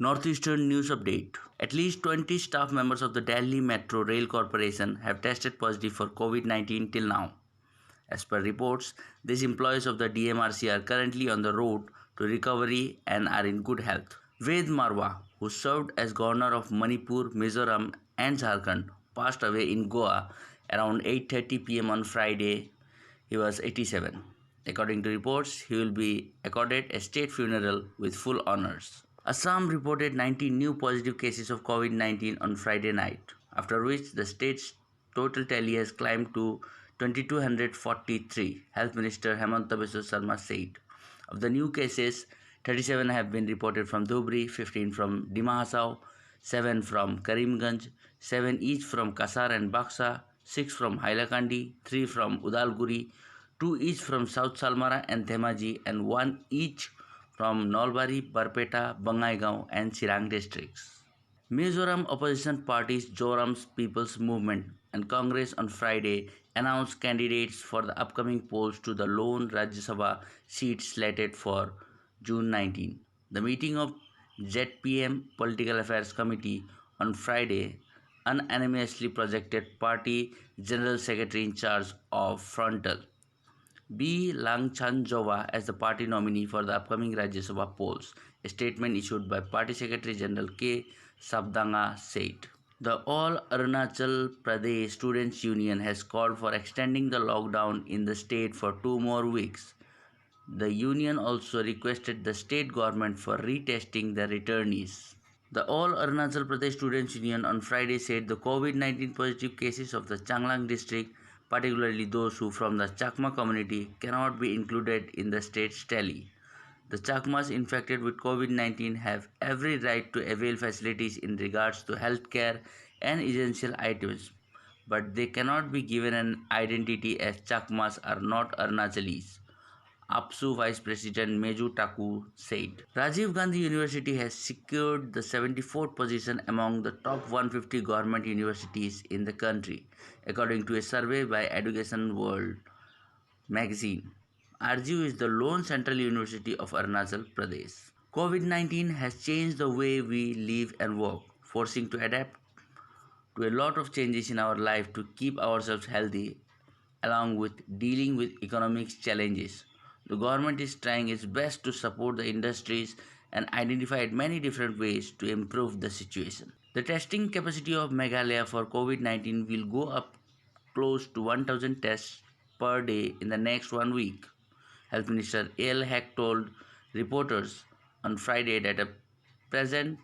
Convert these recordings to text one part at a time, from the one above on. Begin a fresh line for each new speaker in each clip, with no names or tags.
Northeastern News Update. At least 20 staff members of the Delhi Metro Rail Corporation have tested positive for COVID-19 till now. As per reports, these employees of the DMRC are currently on the road to recovery and are in good health. Ved Marwa, who served as governor of Manipur, Mizoram and Jharkhand, passed away in Goa around 8:30 p.m. on Friday. He was 87. According to reports, he will be accorded a state funeral with full honors. Assam reported 19 new positive cases of COVID-19 on Friday night, after which the state's total tally has climbed to 2,243, Health Minister Hemanta Biswa Sarma said. Of the new cases, 37 have been reported from Dhubri, 15 from Dima Hasao, 7 from Karimganj, 7 each from Kasar and Baksa, 6 from Hailakandi, 3 from Udalguri, 2 each from South Salmara and Dhemaji, and 1 each from Nolbari, Barpeta, Bangaigaon and Sirang districts. Mizoram opposition parties Joram's People's Movement and Congress on Friday announced candidates for the upcoming polls to the lone Rajya Sabha seat slated for June 19. The meeting of ZPM Political Affairs Committee on Friday unanimously projected party General Secretary in charge of Frontal B. Langchanjova as the party nominee for the upcoming Rajya Sabha polls. A statement issued by Party Secretary General K. Sabdanga said. The All Arunachal Pradesh Students' Union has called for extending the lockdown in the state for 2 more weeks. The union also requested the state government for retesting the returnees. The All Arunachal Pradesh Students' Union on Friday said the COVID-19 positive cases of the Changlang district, particularly those who from the Chakma community, cannot be included in the state's tally. The Chakmas infected with COVID-19 have every right to avail facilities in regards to healthcare and essential items, but they cannot be given an identity as Chakmas are not Arunachalis. APSU Vice President Meju Taku said. Rajiv Gandhi University has secured the 74th position among the top 150 government universities in the country, according to a survey by Education World magazine. RGU is the lone central university of Arunachal Pradesh. COVID-19 has changed the way we live and work, forcing to adapt to a lot of changes in our life to keep ourselves healthy along with dealing with economic challenges. The government is trying its best to support the industries and identified many different ways to improve the situation. The testing capacity of Meghalaya for COVID-19 will go up close to 1,000 tests per day in the next 1 week. Health Minister A.L. Haq told reporters on Friday that at present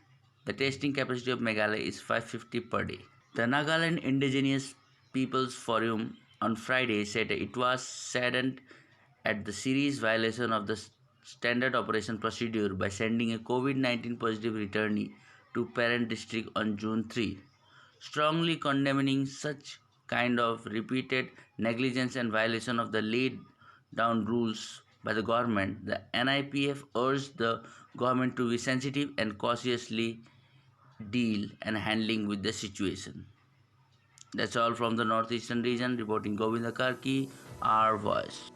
the testing capacity of Meghalaya is 550 per day. The Nagaland Indigenous Peoples Forum on Friday said it was saddened at the serious violation of the standard operation procedure by sending a COVID-19 positive returnee to parent district on June 3, strongly condemning such kind of repeated negligence and violation of the laid down rules by the government. The NIPF urged the government to be sensitive and cautiously deal and handling with the situation. That's all from the northeastern region. Reporting Govinda Karki, our voice.